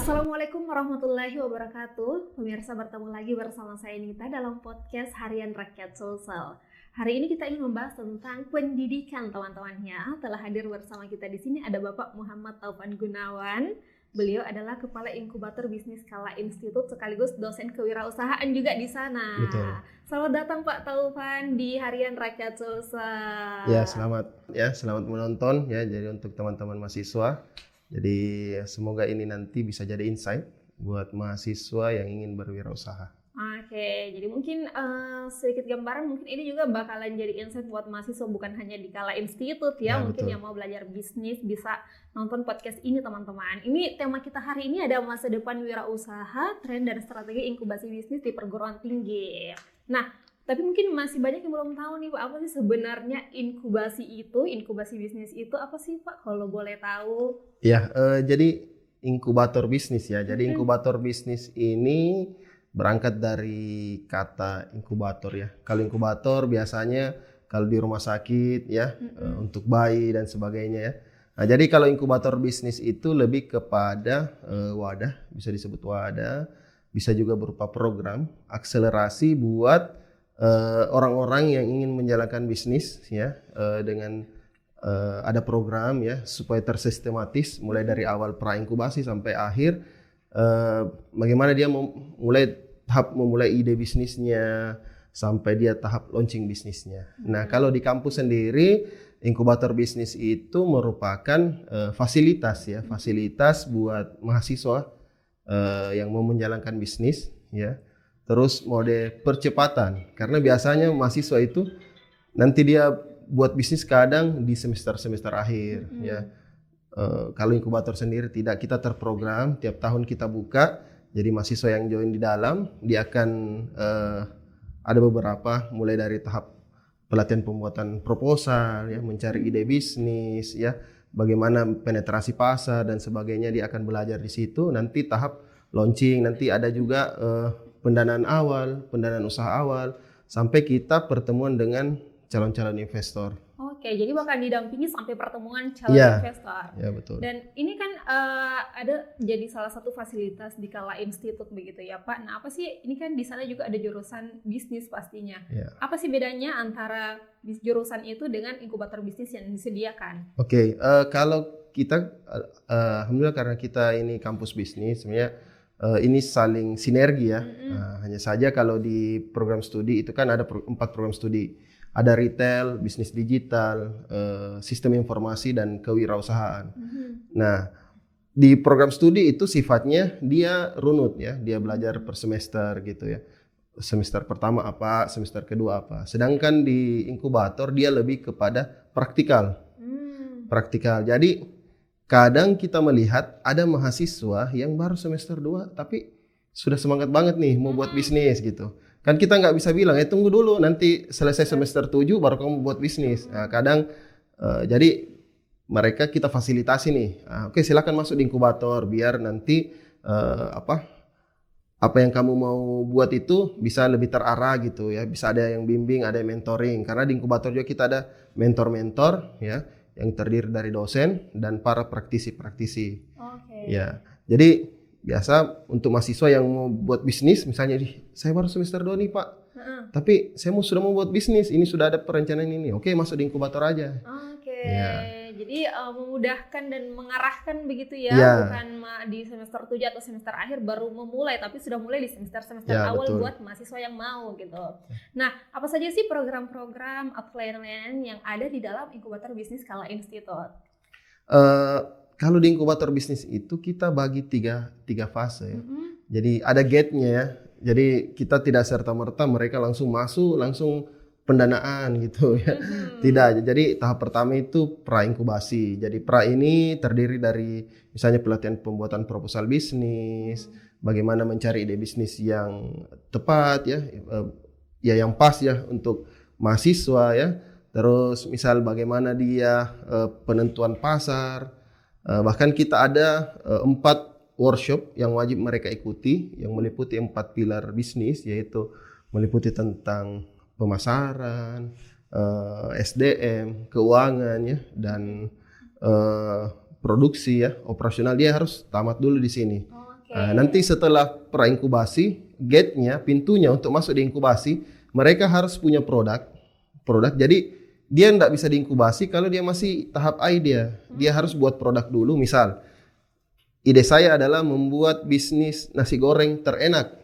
Assalamualaikum warahmatullahi wabarakatuh. Pemirsa, bertemu lagi bersama saya Nita dalam podcast Harian Rakyat Sulsel. Hari ini kita ingin membahas tentang pendidikan teman-temannya. Telah hadir bersama kita di sini ada Bapak Muhammad Taufan Gunawan. Beliau adalah Kepala Inkubator Bisnis Kala Institute sekaligus dosen kewirausahaan juga di sana. Betul. Selamat datang Pak Taufan di Harian Rakyat Sulsel. Selamat menonton ya. Jadi untuk teman-teman mahasiswa, jadi semoga ini nanti bisa jadi insight buat mahasiswa yang ingin berwirausaha. Oke, jadi mungkin sedikit gambaran, mungkin ini juga bakalan jadi insight buat mahasiswa bukan hanya di Kala Institute ya, mungkin betul. yang mau belajar bisnis bisa nonton podcast ini teman-teman. Ini tema kita hari ini ada masa depan wirausaha, tren dan strategi inkubasi bisnis di perguruan tinggi. Nah, tapi mungkin masih banyak yang belum tahu nih Pak, apa sih sebenarnya inkubasi bisnis itu apa sih Pak, kalau boleh tahu? Ya, jadi inkubator bisnis ya. Jadi inkubator bisnis ini berangkat dari kata inkubator ya. Kalau inkubator biasanya kalau di rumah sakit ya, untuk bayi dan sebagainya ya. Nah, jadi kalau inkubator bisnis itu lebih kepada wadah, bisa disebut wadah, bisa juga berupa program akselerasi buat orang-orang yang ingin menjalankan bisnis ya, dengan ada program ya supaya tersistematis mulai dari awal pra inkubasi sampai akhir, bagaimana dia memulai ide bisnisnya sampai dia tahap launching bisnisnya. Nah, kalau di kampus sendiri inkubator bisnis itu merupakan fasilitas buat mahasiswa yang mau menjalankan bisnis ya. Terus mode percepatan, karena biasanya mahasiswa itu nanti dia buat bisnis kadang di semester akhir ya. Kalau inkubator sendiri tidak, kita terprogram tiap tahun kita buka. Jadi mahasiswa yang join di dalam dia akan ada beberapa mulai dari tahap pelatihan pembuatan proposal ya, mencari ide bisnis ya, bagaimana penetrasi pasar dan sebagainya, dia akan belajar di situ. Nanti tahap launching, nanti ada juga pendanaan usaha awal, sampai kita pertemuan dengan calon-calon investor. Oke, jadi bakal didampingi sampai pertemuan calon investor. Ya, betul. Dan ini kan ada jadi salah satu fasilitas di Kala Institute begitu ya Pak. Nah, apa sih, ini kan di sana juga ada jurusan bisnis pastinya. Ya. Apa sih bedanya antara jurusan itu dengan inkubator bisnis yang disediakan? Oke, kalau kita alhamdulillah karena kita ini kampus bisnis, sebenarnya ini saling sinergi ya. Hanya saja kalau di program studi itu kan ada 4 program studi. Ada retail, bisnis digital, sistem informasi, dan kewirausahaan. Nah, di program studi itu sifatnya dia runut ya, dia belajar per semester gitu ya. Semester pertama apa, semester kedua apa. Sedangkan di inkubator dia lebih kepada praktikal. Praktikal. Jadi kadang kita melihat ada mahasiswa yang baru semester 2 tapi sudah semangat banget nih mau buat bisnis gitu. Kan kita nggak bisa bilang, tunggu dulu nanti selesai semester 7 baru kamu buat bisnis. Nah, kadang jadi mereka kita fasilitasi nih. Oke, silakan masuk di inkubator biar nanti apa yang kamu mau buat itu bisa lebih terarah gitu ya. Bisa ada yang bimbing, ada yang mentoring. Karena di inkubator juga kita ada mentor-mentor ya, yang terdiri dari dosen dan para praktisi-praktisi. Ya, jadi biasa untuk mahasiswa yang mau buat bisnis, misalnya saya baru semester 2 nih Pak, tapi saya sudah mau buat bisnis, ini sudah ada perencanaan ini, oke masuk di inkubator aja. Jadi memudahkan dan mengarahkan begitu ya, bukan di semester 7 atau semester akhir baru memulai, tapi sudah mulai di semester awal, betul, buat mahasiswa yang mau gitu. Nah, apa saja sih program-program atau lain-lain yang ada di dalam inkubator bisnis Kala Institute? Kalau di inkubator bisnis itu kita bagi tiga fase ya. Jadi ada gate-nya ya. Jadi kita tidak serta-merta mereka langsung masuk, langsung pendanaan gitu ya. Tidak. Jadi tahap pertama itu pra inkubasi. Jadi pra ini terdiri dari misalnya pelatihan pembuatan proposal bisnis, bagaimana mencari ide bisnis yang tepat ya, yang pas ya untuk mahasiswa ya. Terus misal bagaimana dia penentuan pasar. Bahkan kita ada 4 workshop yang wajib mereka ikuti, yang meliputi 4 pilar bisnis, yaitu meliputi tentang pemasaran, SDM, keuangan ya, dan produksi ya, operasional. Dia harus tamat dulu di sini. Oke. Nanti setelah pra-inkubasi, gate-nya, pintunya untuk masuk di inkubasi, mereka harus punya produk. Jadi dia nggak bisa diinkubasi kalau dia masih tahap idea. Dia harus buat produk dulu. Misal, ide saya adalah membuat bisnis nasi goreng terenak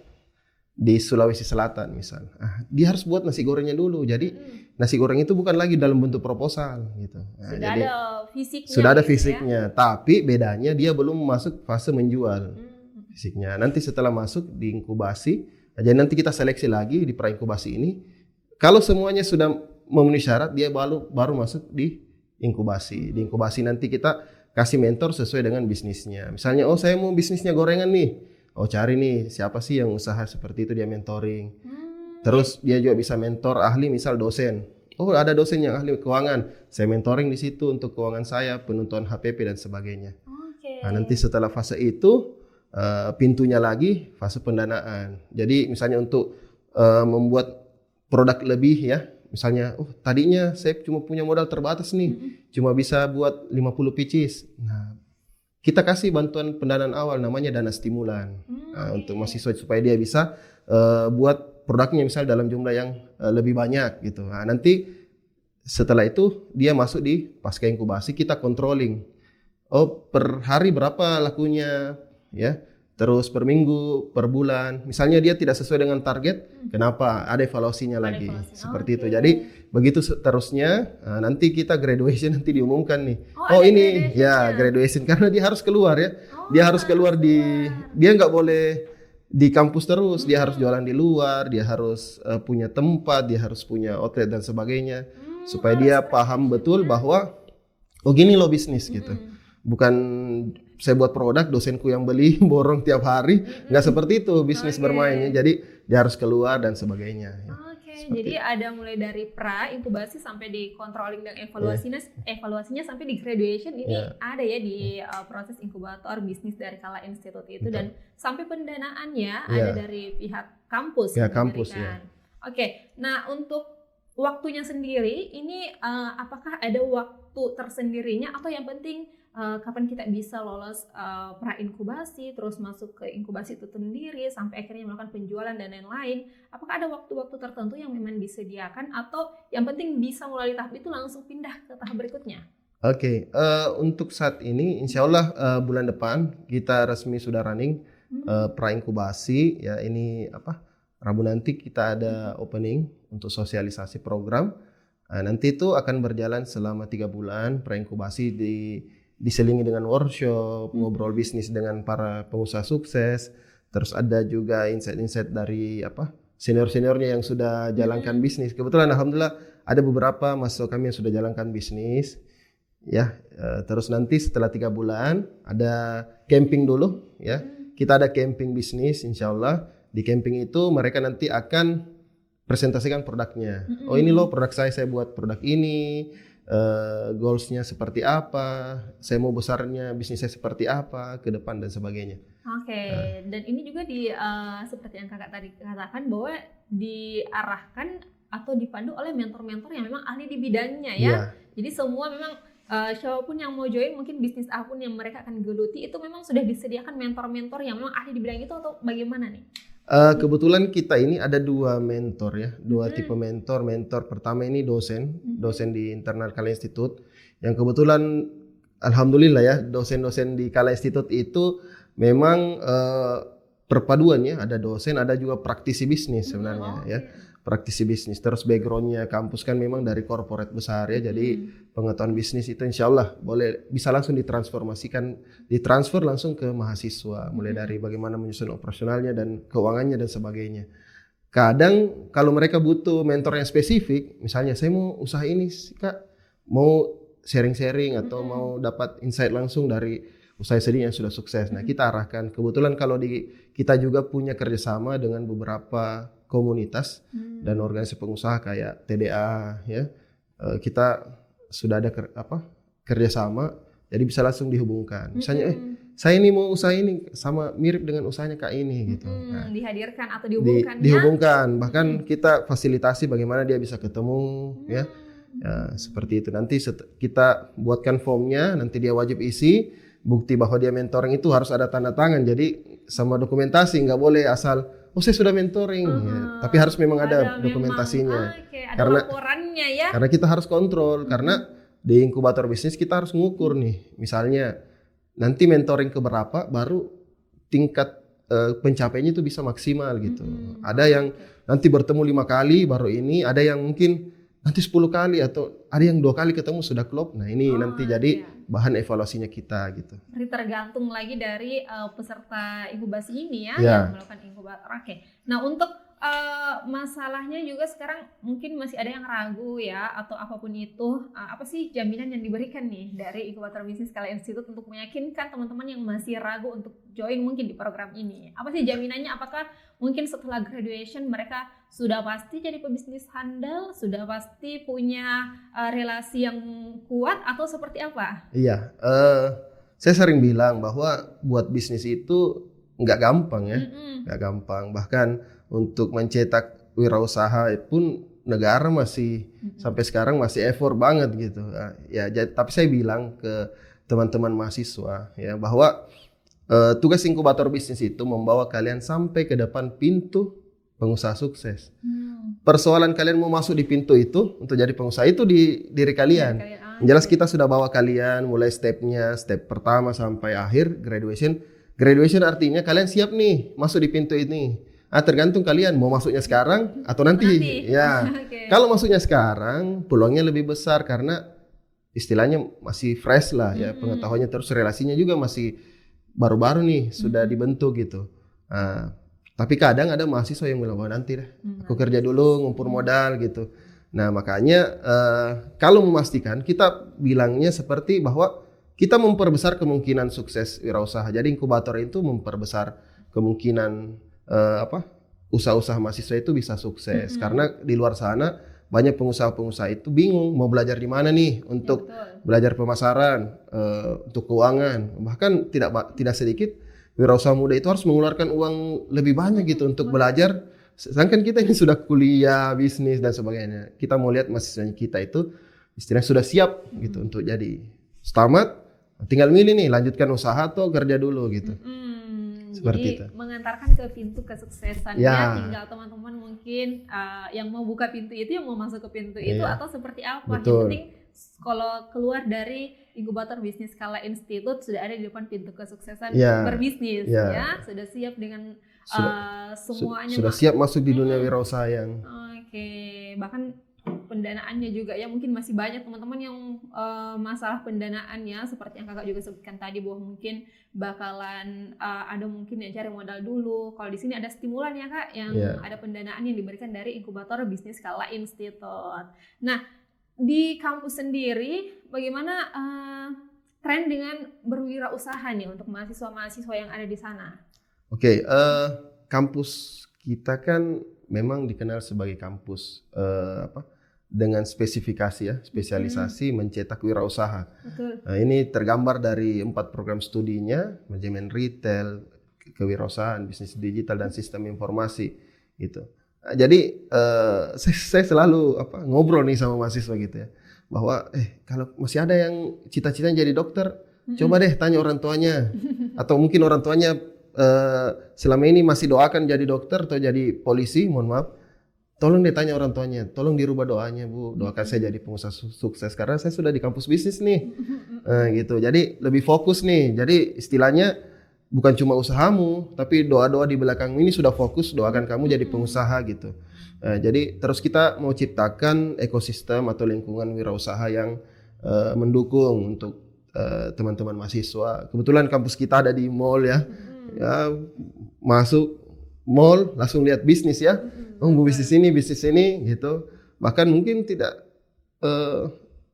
di Sulawesi Selatan misal. Dia harus buat nasi gorengnya dulu. Jadi nasi goreng itu bukan lagi dalam bentuk proposal gitu. Sudah ada fisiknya. Sudah ada gitu fisiknya, tapi bedanya dia belum masuk fase menjual fisiknya. Nanti setelah masuk di inkubasi, jadi nanti kita seleksi lagi di pra-inkubasi ini. Kalau semuanya sudah memenuhi syarat, dia baru masuk di inkubasi. Di inkubasi nanti kita kasih mentor sesuai dengan bisnisnya. Misalnya, saya mau bisnisnya gorengan nih. Cari nih siapa sih yang usaha seperti itu, dia mentoring. Terus dia juga bisa mentor ahli, misal dosen. Ada dosen yang ahli keuangan, saya mentoring di situ untuk keuangan saya, penutupan HPP dan sebagainya. Nanti setelah fase itu pintunya lagi fase pendanaan. Jadi misalnya untuk membuat produk lebih ya, misalnya tadinya saya cuma punya modal terbatas nih, cuma bisa buat 50 pieces. Nah, kita kasih bantuan pendanaan awal namanya dana stimulan untuk mahasiswa supaya dia bisa buat produknya misal dalam jumlah yang lebih banyak gitu. Nanti setelah itu dia masuk di pasca inkubasi, kita controlling. Per hari berapa lakunya ya. Terus per minggu, per bulan. Misalnya dia tidak sesuai dengan target, kenapa? Ada evaluasinya lagi. Seperti itu. Jadi begitu seterusnya, nanti kita graduation nanti diumumkan nih. Ini ya graduation karena dia harus keluar ya. Dia harus keluar dia nggak boleh di kampus terus. Dia harus jualan di luar, dia harus punya tempat, dia harus punya outlet dan sebagainya. Supaya dia paham betul bahwa gini loh bisnis gitu. Bukan saya buat produk, dosenku yang beli, borong tiap hari. Nggak seperti itu bisnis bermainnya. Jadi dia harus keluar dan sebagainya. Jadi ada mulai dari pra-inkubasi sampai di controlling dan evaluasinya sampai di graduation. Ini ada ya di proses inkubator bisnis dari Kala Institute itu. Dan sampai pendanaannya ada dari pihak kampus. Ya, kampus ya. Nah untuk waktunya sendiri, ini apakah ada waktu tersendirinya atau yang penting kapan kita bisa lolos pra-inkubasi, terus masuk ke inkubasi itu sendiri, sampai akhirnya melakukan penjualan dan lain-lain. Apakah ada waktu-waktu tertentu yang memang disediakan atau yang penting bisa mulai tahap itu langsung pindah ke tahap berikutnya? Untuk saat ini insya Allah bulan depan kita resmi sudah running pra-inkubasi. Ya ini Rabu nanti kita ada opening untuk sosialisasi program. Nanti itu akan berjalan selama 3 bulan pra-inkubasi diselingi dengan workshop, ngobrol bisnis dengan para pengusaha sukses. Terus ada juga insight-insight dari senior-seniornya yang sudah jalankan bisnis. Kebetulan alhamdulillah ada beberapa mahasiswa kami yang sudah jalankan bisnis. Ya, terus nanti setelah 3 bulan ada camping dulu ya. Kita ada camping bisnis insyaallah. Di camping itu mereka nanti akan presentasikan produknya. Ini loh produk saya buat produk ini. Goalsnya seperti apa, saya mau besarnya bisnis saya seperti apa ke depan dan sebagainya. Dan ini juga seperti yang kakak tadi katakan bahwa diarahkan atau dipandu oleh mentor-mentor yang memang ahli di bidangnya ya. Jadi semua memang siapapun yang mau join mungkin bisnis apapun yang mereka akan geluti itu memang sudah disediakan mentor-mentor yang memang ahli di bidang itu atau bagaimana nih? Kebetulan kita ini ada 2 mentor ya, 2 tipe mentor. Mentor pertama ini dosen di internal Kala Institute, yang kebetulan alhamdulillah ya dosen-dosen di Kala Institute itu memang perpaduannya ada dosen, ada juga praktisi bisnis sebenarnya ya. Praktisi bisnis, terus backgroundnya kampus kan memang dari corporate besar ya, jadi pengetahuan bisnis itu insya Allah bisa langsung ditransfer langsung ke mahasiswa, mulai dari bagaimana menyusun operasionalnya dan keuangannya dan sebagainya. Kadang kalau mereka butuh mentor yang spesifik, misalnya saya mau usaha ini Kak, mau sharing-sharing atau mau dapat insight langsung dari usaha sendiri yang sudah sukses. Nah kita arahkan, kebetulan kalau kita juga punya kerjasama dengan beberapa komunitas dan organisasi pengusaha kayak TDA ya, kita sudah ada kerjasama, jadi bisa langsung dihubungkan. Misalnya saya ini mau usaha ini sama mirip dengan usahanya Kak ini gitu. Dihadirkan atau dihubungkan dihubungkan, bahkan kita fasilitasi bagaimana dia bisa ketemu ya. Seperti itu. Nanti kita buatkan formnya, nanti dia wajib isi bukti bahwa dia mentoring, itu harus ada tanda tangan. Jadi sama dokumentasi, nggak boleh asal saya sudah mentoring, ya. Tapi harus memang ada dokumentasinya. Ada laporannya ya. Karena kita harus kontrol, karena di inkubator bisnis kita harus mengukur nih, misalnya nanti mentoring ke berapa baru tingkat pencapaiannya itu bisa maksimal gitu. Ada yang nanti bertemu 5 kali baru ini, ada yang mungkin nanti 10 kali atau ada yang 2 kali ketemu sudah klop. Nah ini nanti jadi bahan evaluasinya kita gitu. Berarti tergantung lagi dari peserta inkubasi ini ya, yang melakukan inkubator. Oke. Nah untuk masalahnya juga sekarang mungkin masih ada yang ragu ya, atau apapun itu, apa sih jaminan yang diberikan nih dari Inkubator Bisnis Skala Institute untuk meyakinkan teman-teman yang masih ragu untuk join mungkin di program ini? Apa sih jaminannya? Apakah mungkin setelah graduation mereka sudah pasti jadi pebisnis handal, sudah pasti punya relasi yang kuat, atau seperti apa? Iya, saya sering bilang bahwa buat bisnis itu nggak gampang ya, nggak gampang. Bahkan untuk mencetak wirausaha pun negara masih sampai sekarang masih effort banget gitu. Ya, tapi saya bilang ke teman-teman mahasiswa ya bahwa tugas inkubator bisnis itu membawa kalian sampai ke depan pintu pengusaha sukses. Persoalan kalian mau masuk di pintu itu untuk jadi pengusaha itu di diri kalian. Jelas kita sudah bawa kalian mulai stepnya, step pertama sampai akhir graduation. Graduation artinya kalian siap nih masuk di pintu ini. Tergantung kalian mau masuknya sekarang atau nanti. Ya. Kalau masuknya sekarang peluangnya lebih besar karena istilahnya masih fresh lah ya, pengetahuannya, terus relasinya juga masih baru-baru nih sudah dibentuk gitu. Tapi kadang ada mahasiswa yang bilang nanti deh aku kerja dulu ngumpul modal gitu. Nah makanya kalau memastikan kita bilangnya seperti bahwa kita memperbesar kemungkinan sukses wirausaha. Jadi inkubator itu memperbesar kemungkinan usaha-usaha mahasiswa itu bisa sukses. Karena di luar sana banyak pengusaha-pengusaha itu bingung mau belajar di mana nih untuk belajar pemasaran, untuk keuangan. Bahkan tidak sedikit wirausaha muda itu harus mengeluarkan uang lebih banyak gitu untuk belajar. Sedangkan kita ini sudah kuliah, bisnis dan sebagainya. Kita mau lihat mahasiswa kita itu istilahnya sudah siap gitu untuk jadi tamat, tinggal milih nih lanjutkan usaha atau kerja dulu gitu. Seperti jadi itu. Mengantarkan ke pintu kesuksesan ya. Tinggal teman-teman mungkin yang mau buka pintu itu, yang mau masuk ke pintu itu, atau seperti apa. Betul. Yang penting kalau keluar dari Inkubator Bisnis Skala Institute sudah ada di depan pintu kesuksesan berbisnis ya, sudah siap dengan semuanya, sudah siap masuk di dunia wirausaha yang bahkan pendanaannya juga ya, mungkin masih banyak teman-teman yang masalah pendanaannya seperti yang kakak juga sebutkan tadi, bahwa mungkin bakalan ada mungkin yang cari modal dulu. Kalau di sini ada stimulan ya kak, yang ada pendanaan yang diberikan dari Inkubator Bisnis Skala Institute. Nah di kampus sendiri bagaimana tren dengan berwirausaha nih untuk mahasiswa-mahasiswa yang ada di sana? Kampus kita kan memang dikenal sebagai kampus dengan spesifikasi ya, spesialisasi mencetak wirausaha. Betul. Nah, ini tergambar dari 4 program studinya, manajemen retail, kewirausahaan, bisnis digital dan sistem informasi gitu. Nah, jadi saya selalu ngobrol nih sama mahasiswa gitu ya, bahwa kalau masih ada yang cita-citanya jadi dokter, coba deh tanya orang tuanya, atau mungkin orang tuanya selama ini masih doakan jadi dokter atau jadi polisi, mohon maaf, tolong deh tanya orang tuanya, tolong dirubah doanya Bu, doakan saya jadi pengusaha sukses karena saya sudah di kampus bisnis nih. Gitu. Jadi lebih fokus nih. Jadi istilahnya bukan cuma usahamu, tapi doa-doa di belakang ini sudah fokus doakan kamu jadi pengusaha gitu. Jadi terus kita mau ciptakan ekosistem atau lingkungan wirausaha yang mendukung untuk teman-teman mahasiswa. Kebetulan kampus kita ada di mall ya. Masuk mall langsung lihat bisnis ya. Bisnis ini gitu. Bahkan mungkin tidak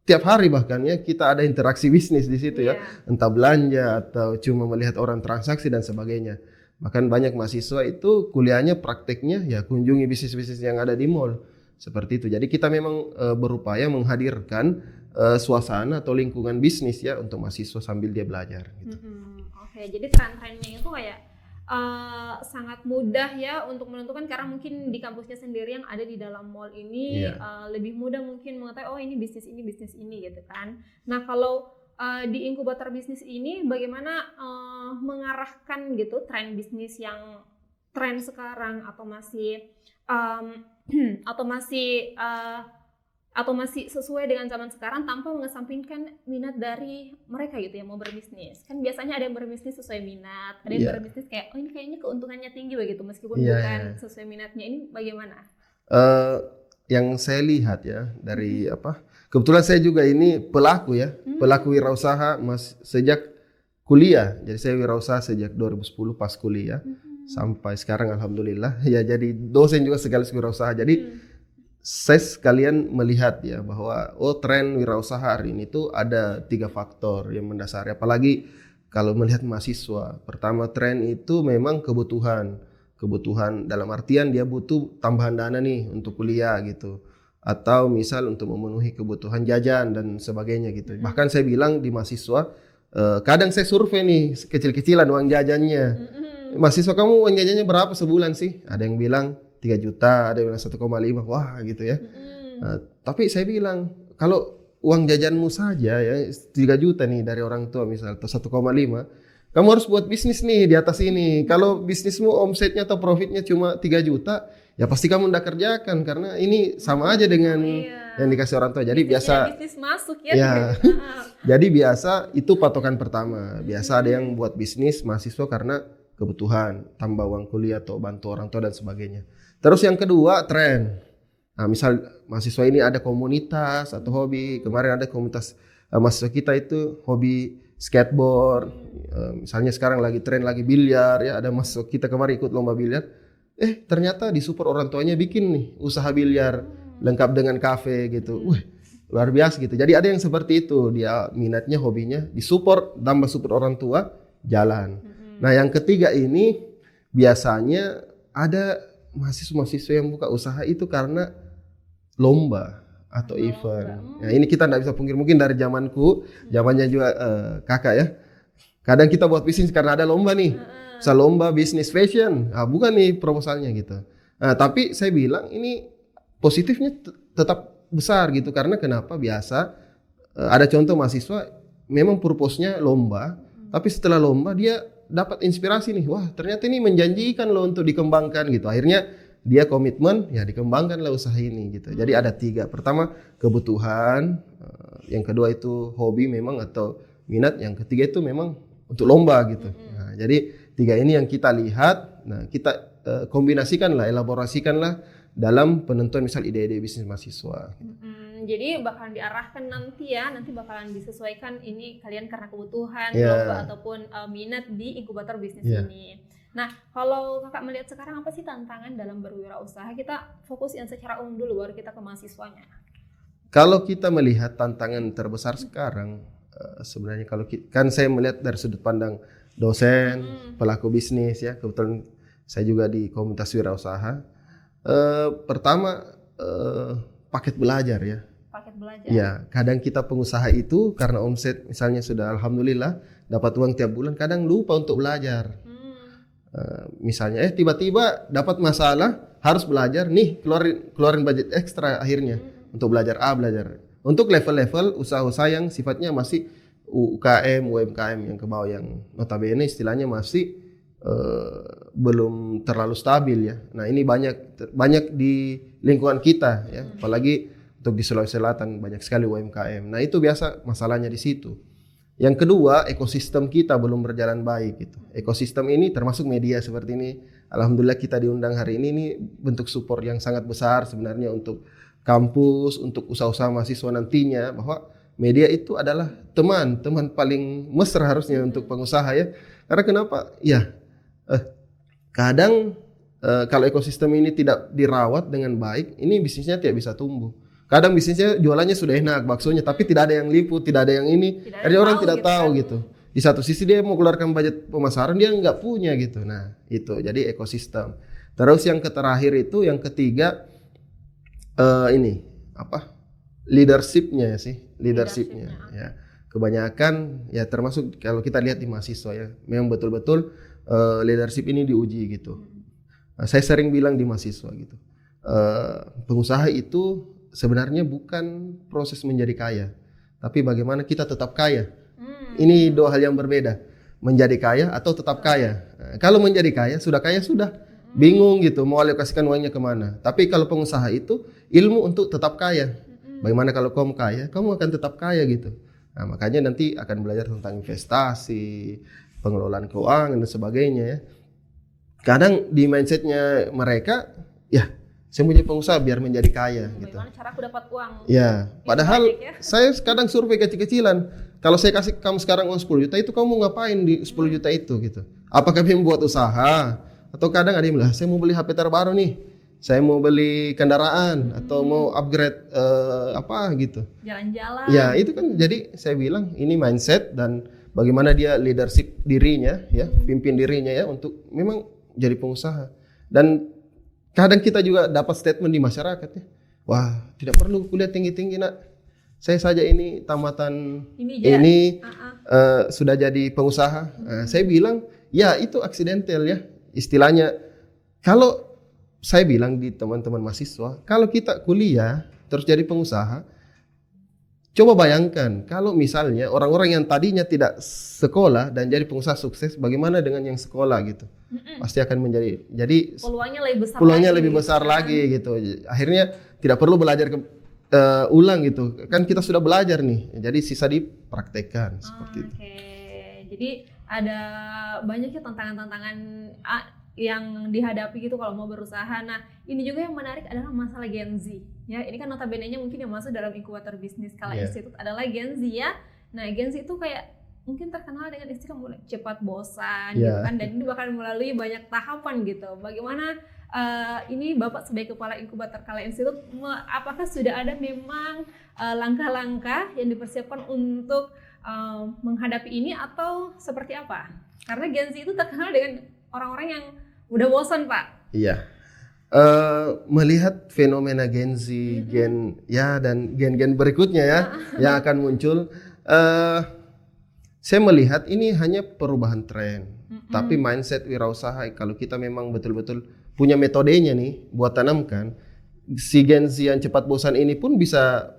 tiap hari bahkan ya kita ada interaksi bisnis di situ ya. Entah belanja atau cuma melihat orang transaksi dan sebagainya. Bahkan banyak mahasiswa itu kuliahnya prakteknya ya kunjungi bisnis-bisnis yang ada di mall. Seperti itu. Jadi kita memang berupaya menghadirkan suasana atau lingkungan bisnis ya untuk mahasiswa sambil dia belajar gitu. Jadi tren-trennya itu kayak sangat mudah ya untuk menentukan, karena mungkin di kampusnya sendiri yang ada di dalam mall ini lebih mudah mungkin mengetahui ini bisnis ini gitu kan. Nah kalau di inkubator bisnis ini bagaimana mengarahkan gitu tren bisnis yang tren sekarang atau masih atau masih sesuai dengan zaman sekarang tanpa mengesampingkan minat dari mereka gitu yang mau berbisnis. Kan biasanya ada yang berbisnis sesuai minat, ada yang berbisnis kayak oh ini kayaknya keuntungannya tinggi begitu meskipun bukan sesuai minatnya. Ini bagaimana? Yang saya lihat ya dari kebetulan saya juga ini pelaku wirausaha sejak kuliah. Jadi saya wirausaha sejak 2010 pas kuliah sampai sekarang alhamdulillah ya jadi dosen juga sekaligus wirausaha. Jadi saya sekalian melihat ya bahwa tren wirausaha hari ini tuh ada 3 faktor yang mendasari, apalagi kalau melihat mahasiswa. Pertama, tren itu memang kebutuhan dalam artian dia butuh tambahan dana nih untuk kuliah gitu, atau misal untuk memenuhi kebutuhan jajan dan sebagainya gitu. Bahkan saya bilang di mahasiswa kadang saya survei nih kecil-kecilan uang jajannya. Mahasiswa kamu uang jajannya berapa sebulan sih? Ada yang bilang 3 juta, ada yang bilang 1,5, wah gitu ya. Tapi saya bilang, kalau uang jajanmu saja ya 3 juta nih dari orang tua misal, atau 1,5, kamu harus buat bisnis nih di atas ini. Kalau bisnismu omsetnya atau profitnya cuma 3 juta, ya pasti kamu ndak kerjakan, karena ini sama aja dengan yang dikasih orang tua. Jadi biasa bisnis masuk ya. Jadi biasa itu patokan pertama. Biasa ada yang buat bisnis mahasiswa karena kebutuhan, tambah uang kuliah atau bantu orang tua dan sebagainya. Terus yang kedua, tren. Nah, misal mahasiswa ini ada komunitas atau hobi. Kemarin ada komunitas mahasiswa kita itu hobi skateboard. Misalnya sekarang lagi tren lagi biliar ya, ada mahasiswa kita kemarin ikut lomba biliar. Ternyata disupport orang tuanya bikin nih usaha biliar lengkap dengan kafe gitu. Luar biasa gitu. Jadi ada yang seperti itu, dia minatnya, hobinya disupport, tambah support orang tua, jalan. Nah, yang ketiga ini biasanya ada mahasiswa yang buka usaha itu karena lomba atau event. Nah, ini kita nggak bisa pungkir, mungkin dari zamannya juga kakak ya. Kadang kita buat bisnis karena ada lomba nih. Misal lomba bisnis fashion, bukan nih proposalnya gitu. Nah, tapi saya bilang ini positifnya tetap besar gitu, karena kenapa? Biasa ada contoh mahasiswa memang purpose-nya lomba, tapi setelah lomba dia dapat inspirasi nih, wah ternyata ini menjanjikan loh untuk dikembangkan gitu. Akhirnya dia komitmen, ya dikembangkanlah usaha ini gitu. Jadi ada 3. Pertama kebutuhan, yang kedua itu hobi memang atau minat, yang ketiga itu memang untuk lomba gitu. Nah, jadi 3 ini yang kita lihat, nah kita kombinasikanlah, elaborasikanlah dalam penentuan misal ide-ide bisnis mahasiswa. Jadi bakalan diarahkan nanti bakalan disesuaikan ini kalian karena kebutuhan, lomba ataupun minat di inkubator bisnis ini. Nah, kalau kakak melihat sekarang apa sih tantangan dalam berwirausaha? Kita fokus yang secara umum dulu, baru kita ke mahasiswanya. Kalau kita melihat tantangan terbesar sekarang, sebenarnya kalau kan saya melihat dari sudut pandang dosen, pelaku bisnis ya, kebetulan saya juga di komunitas wirausaha. Pertama paket belajar ya. Paket belajar. Ya, kadang kita pengusaha itu karena omset misalnya sudah alhamdulillah dapat uang tiap bulan, kadang lupa untuk belajar. Misalnya tiba-tiba dapat masalah harus belajar nih, keluarin budget ekstra akhirnya untuk belajar belajar. Untuk level-level usaha-usaha yang sifatnya masih UMKM yang ke bawah, yang notabene istilahnya masih belum terlalu stabil ya. Nah, ini banyak di lingkungan kita ya, apalagi untuk di Sulawesi Selatan banyak sekali UMKM. Nah, itu biasa masalahnya di situ. Yang kedua, ekosistem kita belum berjalan baik gitu. Ekosistem ini termasuk media seperti ini. Alhamdulillah kita diundang hari ini bentuk support yang sangat besar sebenarnya untuk kampus, untuk usaha-usaha mahasiswa nantinya, bahwa media itu adalah teman paling mesra harusnya untuk pengusaha ya. Karena kenapa? Ya, kadang kalau ekosistem ini tidak dirawat dengan baik, ini bisnisnya tidak bisa tumbuh. Kadang bisnisnya jualannya sudah enak, baksonya, tapi tidak ada yang liput, tidak ada yang ini. Jadi orang tidak tahu gitu. Di satu sisi dia mau keluarkan budget pemasaran, dia nggak punya gitu. Nah, itu jadi ekosistem. Terus yang terakhir itu, yang ketiga leadershipnya sih, leadershipnya ya. Kebanyakan ya, termasuk kalau kita lihat di mahasiswa ya, memang betul-betul leadership ini diuji gitu. Saya sering bilang di mahasiswa gitu, pengusaha itu sebenarnya bukan proses menjadi kaya, tapi bagaimana kita tetap kaya Ini dua hal yang berbeda. Menjadi kaya atau tetap kaya. Nah, kalau menjadi kaya sudah, bingung gitu mau alokasikan uangnya kemana. Tapi kalau pengusaha itu ilmu untuk tetap kaya. Bagaimana kalau kamu kaya, kamu akan tetap kaya gitu. Nah, makanya nanti akan belajar tentang investasi, pengelolaan keuangan dan sebagainya ya. Kadang di mindsetnya mereka, ya saya punya pengusaha biar menjadi kaya gitu. Bagaimana cara aku dapat uang? Ya, padahal saya kadang survei kecil-kecilan. Kalau saya kasih kamu sekarang uang 10 juta itu kamu mau ngapain di 10 juta itu gitu? Apakah kamu membuat usaha? Atau kadang ada yang bilang, saya mau beli HP terbaru nih. Saya mau beli kendaraan atau mau upgrade apa gitu. Jalan-jalan. Ya, itu kan jadi saya bilang ini mindset dan bagaimana dia leadership dirinya ya, pimpin dirinya ya untuk memang jadi pengusaha. Dan kadang kita juga dapat statement di masyarakat ya. Wah, tidak perlu kuliah tinggi-tinggi nak. Saya saja ini tamatan ini sudah jadi pengusaha. Nah, saya bilang ya itu aksidental ya. Istilahnya kalau saya bilang di teman-teman mahasiswa, kalau kita kuliah terus jadi pengusaha, coba bayangkan kalau misalnya orang-orang yang tadinya tidak sekolah dan jadi pengusaha sukses, bagaimana dengan yang sekolah gitu? Pasti akan menjadi peluangnya lebih besar lagi gitu. Akhirnya tidak perlu belajar ulang gitu. Kan kita sudah belajar nih. Jadi sisa dipraktekkan seperti itu. Jadi ada banyaknya tantangan-tantangan yang dihadapi gitu kalau mau berusaha. Nah, ini juga yang menarik adalah masalah Gen Z. Ya, ini kan notabene-nya mungkin yang masuk dalam inkubator bisnis Skala Institute adalah Gen Z ya. Nah, Gen Z itu kayak mungkin terkenal dengan istilah mulai cepat bosan gitu kan, dan ini bakal melalui banyak tahapan gitu. Bagaimana ini Bapak sebagai kepala inkubator Skala Institute, apakah sudah ada memang langkah-langkah yang dipersiapkan untuk menghadapi ini atau seperti apa? Karena Gen Z itu terkenal dengan orang-orang yang udah bosan, Pak. Iya. Melihat fenomena Gen Z, dan gen-gen berikutnya ya yang akan muncul, saya melihat ini hanya perubahan tren. Tapi mindset wirausaha kalau kita memang betul-betul punya metodenya nih buat tanamkan, si Gen Z yang cepat bosan ini pun bisa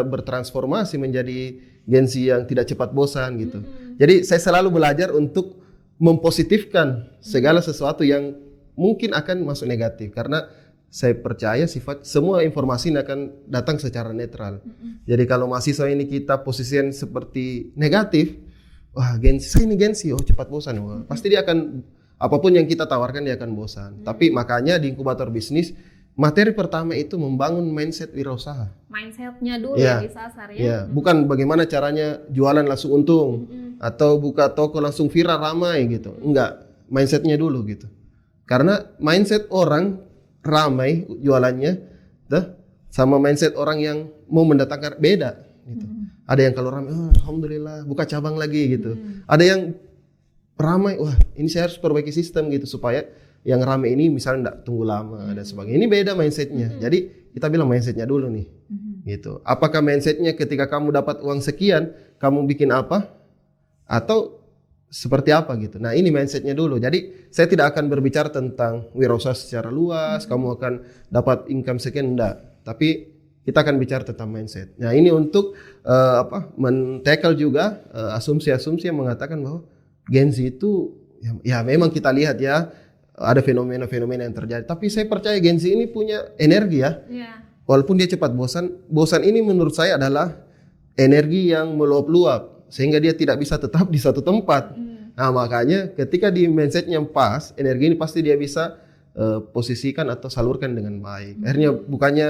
bertransformasi menjadi Gen Z yang tidak cepat bosan gitu. Jadi saya selalu belajar untuk mempositifkan segala sesuatu yang mungkin akan masuk negatif, karena saya percaya semua informasi ini akan datang secara netral. Jadi kalau mahasiswa ini kita posisikan seperti negatif, wah Gen Z cepat bosan, wah, pasti dia akan apapun yang kita tawarkan dia akan bosan. Tapi makanya di inkubator bisnis materi pertama itu membangun mindset wirausaha. Mindsetnya dulu yang disasar ya. Ya, bukan bagaimana caranya jualan langsung untung atau buka toko langsung viral ramai gitu. Enggak, mindsetnya dulu gitu. Karena mindset orang ramai jualannya sama mindset orang yang mau mendatangkan beda gitu. Ada yang kalau ramai, alhamdulillah buka cabang lagi gitu. Ada yang ramai, wah ini saya harus perbaiki sistem gitu supaya yang ramai ini misalnya enggak tunggu lama dan sebagainya. Ini beda mindsetnya. Jadi kita bilang mindsetnya dulu nih. Gitu. Apakah mindsetnya ketika kamu dapat uang sekian, kamu bikin apa? Atau seperti apa gitu. Nah ini mindsetnya dulu. Jadi saya tidak akan berbicara tentang wirausaha secara luas, kamu akan dapat income sekian, enggak. Tapi kita akan bicara tentang mindset. Nah ini untuk men-tackle juga asumsi-asumsi yang mengatakan bahwa Gen Z itu ya memang kita lihat ya ada fenomena-fenomena yang terjadi. Tapi saya percaya Gen Z ini punya energi ya. Walaupun dia cepat bosan. Bosan ini menurut saya adalah energi yang meluap-luap sehingga dia tidak bisa tetap di satu tempat. Nah makanya ketika di mindsetnya pas, energi ini pasti dia bisa posisikan atau salurkan dengan baik. Akhirnya bukannya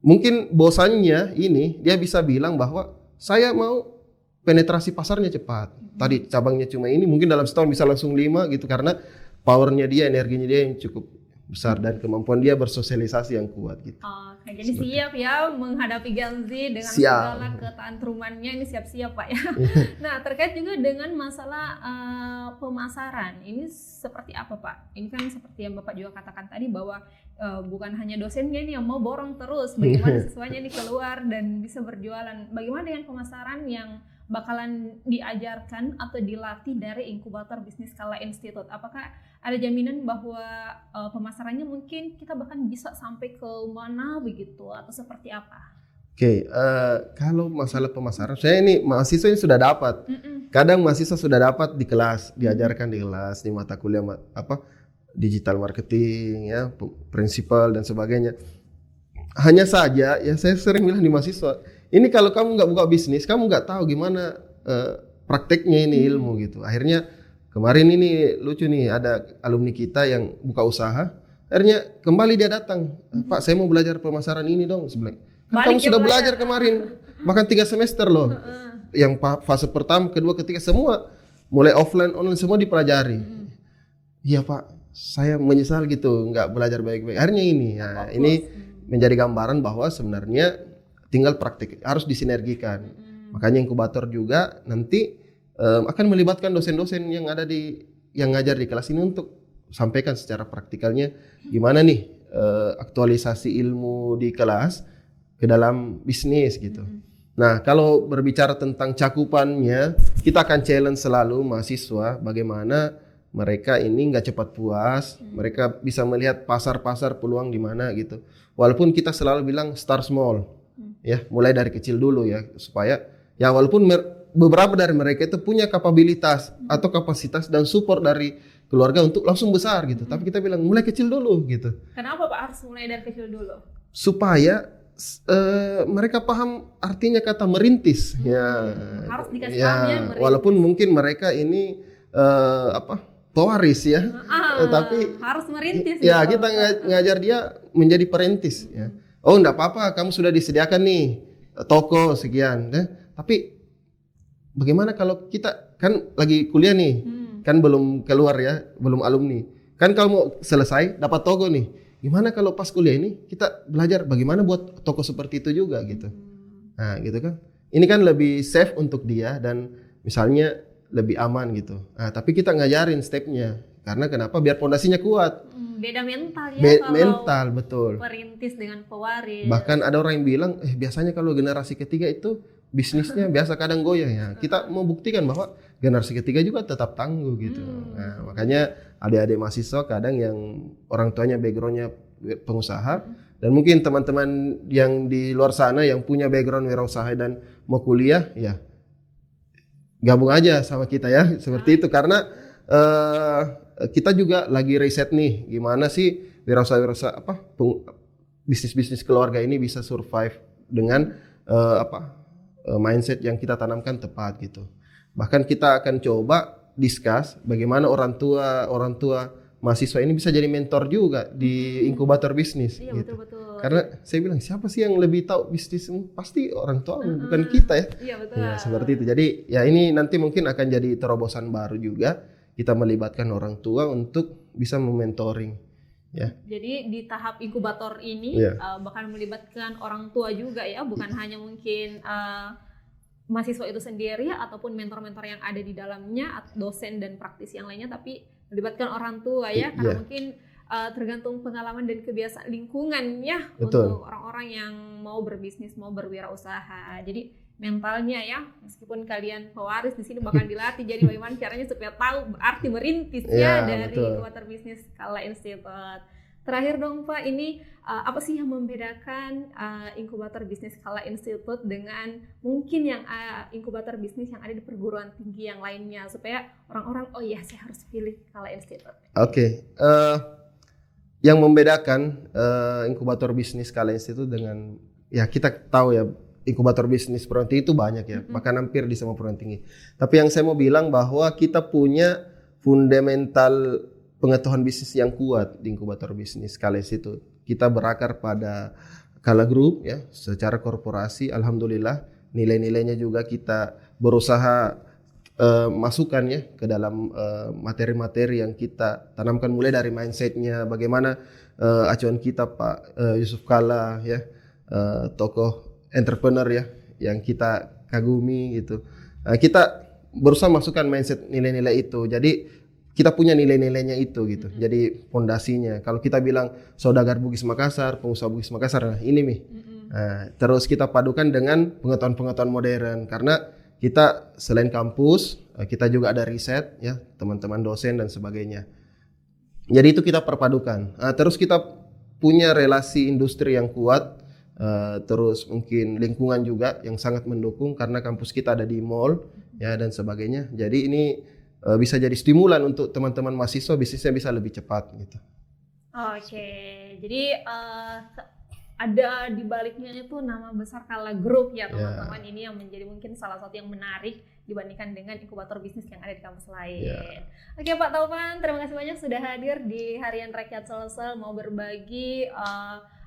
mungkin bosannya ini dia bisa bilang bahwa saya mau penetrasi pasarnya cepat. Tadi cabangnya cuma ini, mungkin dalam setahun bisa langsung 5 gitu karena powernya dia, energinya dia yang cukup besar dan kemampuan dia bersosialisasi yang kuat gitu. Oke, jadi siap ya menghadapi Gen Z dengan segala ketantrumannya, ini siap-siap Pak ya. Nah terkait juga dengan masalah pemasaran, ini seperti apa Pak? Ini kan seperti yang Bapak juga katakan tadi bahwa bukan hanya dosennya nih yang mau borong terus, bagaimana siswanya nih keluar dan bisa berjualan. Bagaimana dengan pemasaran yang bakalan diajarkan atau dilatih dari inkubator bisnis Skala Institute? Apakah ada jaminan bahwa pemasarannya mungkin kita bahkan bisa sampai ke mana begitu atau seperti apa? Oke, kalau masalah pemasaran, saya ini mahasiswa ini sudah dapat. Kadang mahasiswa sudah dapat di kelas, diajarkan di kelas, di mata kuliah digital marketing, ya, prinsipal dan sebagainya. Hanya saja, ya saya sering bilang di mahasiswa, ini kalau kamu nggak buka bisnis, kamu nggak tahu gimana prakteknya ini ilmu gitu. Akhirnya kemarin ini lucu nih, ada alumni kita yang buka usaha, akhirnya kembali dia datang, Pak, saya mau belajar pemasaran ini dong, sebenarnya. Kamu sudah belajar kemarin, bahkan 3 semester loh. Yang fase pertama, kedua, ketiga, semua mulai offline, online, semua dipelajari. Iya Pak, saya menyesal gitu, nggak belajar baik-baik. Akhirnya ini, ya, ini menjadi gambaran bahwa sebenarnya tinggal praktik, harus disinergikan. Makanya inkubator juga nanti akan melibatkan dosen-dosen yang ada yang ngajar di kelas ini untuk sampaikan secara praktikalnya gimana nih aktualisasi ilmu di kelas ke dalam bisnis gitu. Nah, kalau berbicara tentang cakupannya, kita akan challenge selalu mahasiswa bagaimana mereka ini nggak cepat puas, mereka bisa melihat pasar-pasar peluang di mana gitu. Walaupun kita selalu bilang start small, ya, mulai dari kecil dulu ya, supaya ya walaupun beberapa dari mereka itu punya kapabilitas atau kapasitas dan support dari keluarga untuk langsung besar gitu. Tapi kita bilang mulai kecil dulu gitu. Kenapa Pak harus mulai dari kecil dulu? Supaya mereka paham artinya kata merintis. Ya, harus dikasih pahamnya merintis. Walaupun mungkin mereka ini pewaris ya, tapi harus merintis. Ya, kita ngajar dia menjadi perintis. Ya. Oh, enggak apa-apa, kamu sudah disediakan nih toko sekian. Ya. Tapi bagaimana kalau kita kan lagi kuliah nih, kan belum keluar ya, belum alumni. Kan kalau mau selesai dapat toko nih. Gimana kalau pas kuliah ini kita belajar bagaimana buat toko seperti itu juga gitu. Nah, gitu kan. Ini kan lebih safe untuk dia dan misalnya lebih aman gitu. Nah, tapi kita ngajarin stepnya. Karena kenapa? Biar pondasinya kuat. Beda mental ya. Mental, betul. Perintis dengan pewaris. Bahkan ada orang yang bilang, biasanya kalau generasi ketiga itu bisnisnya biasa kadang goyah ya. Kita mau buktikan bahwa generasi ketiga juga tetap tangguh gitu. Nah, makanya adik-adik mahasiswa kadang yang orang tuanya backgroundnya pengusaha dan mungkin teman-teman yang di luar sana yang punya background wirausaha dan mau kuliah ya gabung aja sama kita ya seperti itu karena kita juga lagi riset nih gimana sih wirausaha bisnis-bisnis keluarga ini bisa survive dengan mindset yang kita tanamkan tepat gitu. Bahkan kita akan coba discuss bagaimana orang tua mahasiswa ini bisa jadi mentor juga di inkubator bisnis. Iya, gitu. Betul. Karena saya bilang siapa sih yang lebih tahu bisnis? Pasti orang tua, bukan kita ya. Iya, betul. Ya, seperti itu. Jadi ya ini nanti mungkin akan jadi terobosan baru juga. Kita melibatkan orang tua untuk bisa mementoring. Ya. Jadi di tahap inkubator ini bakal melibatkan orang tua juga ya, bukan hanya mungkin mahasiswa itu sendiri ataupun mentor-mentor yang ada di dalamnya, dosen dan praktisi yang lainnya, tapi melibatkan orang tua ya, karena mungkin tergantung pengalaman dan kebiasaan lingkungannya untuk orang-orang yang mau berbisnis, mau berwirausaha. Jadi mentalnya ya, meskipun kalian pewaris di sini bakal dilatih jadi bagaimana caranya supaya tahu berarti merintis ya dari inkubator bisnis Skala Institute. Terakhir dong Pak, ini apa sih yang membedakan inkubator bisnis Skala Institute dengan mungkin yang inkubator bisnis yang ada di perguruan tinggi yang lainnya supaya orang-orang oh iya saya harus pilih Skala Institute. Oke. Yang membedakan inkubator bisnis Skala Institute dengan ya kita tahu ya inkubator bisnis perguruan tinggi itu banyak ya, bahkan hampir di semua perguruan tinggi. Tapi yang saya mau bilang bahwa kita punya fundamental pengetahuan bisnis yang kuat di inkubator bisnis Skala Institute. Kita berakar pada Kala Group ya, secara korporasi alhamdulillah nilai-nilainya juga kita berusaha masukkan ya ke dalam materi-materi yang kita tanamkan mulai dari mindsetnya, bagaimana acuan kita Pak Yusuf Kala ya, tokoh entrepreneur ya yang kita kagumi gitu. Kita berusaha masukkan mindset nilai-nilai itu. Jadi kita punya nilai-nilainya itu gitu. Jadi fondasinya. Kalau kita bilang saudagar Bugis Makassar, pengusaha Bugis Makassar, nah ini nih. Nah, terus kita padukan dengan pengetahuan-pengetahuan modern karena kita selain kampus, kita juga ada riset ya, teman-teman dosen dan sebagainya. Jadi itu kita perpadukan. Terus kita punya relasi industri yang kuat terus mungkin lingkungan juga yang sangat mendukung karena kampus kita ada di mall ya dan sebagainya. Jadi ini bisa jadi stimulan untuk teman-teman mahasiswa bisnisnya bisa lebih cepat gitu. Oke, jadi ada di baliknya itu nama besar Kala Group ya teman-teman. Ini yang menjadi mungkin salah satu yang menarik dibandingkan dengan inkubator bisnis yang ada di kampus lain. Oke Pak Taufan, terima kasih banyak sudah hadir di Harian Rakyat Sulsel mau berbagi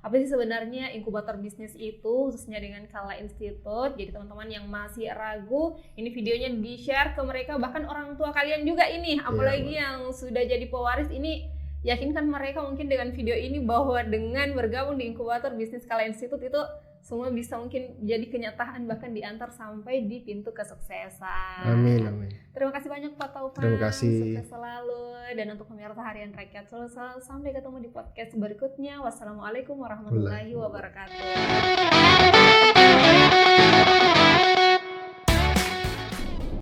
apa sih sebenarnya inkubator bisnis itu khususnya dengan Kala Institute. Jadi teman-teman yang masih ragu, ini videonya di-share ke mereka, bahkan orang tua kalian juga ini, apalagi yang sudah jadi pewaris ini, yakinkan mereka mungkin dengan video ini bahwa dengan bergabung di inkubator bisnis Kala Institute itu semua bisa mungkin jadi kenyataan, bahkan diantar sampai di pintu kesuksesan. Amin, amin. Terima kasih banyak Pak Taufan. Terima kasih. Sukses selalu. Dan untuk pemirsa Harian Rakyat Sulsel, sampai ketemu di podcast berikutnya. Wassalamualaikum warahmatullahi wabarakatuh.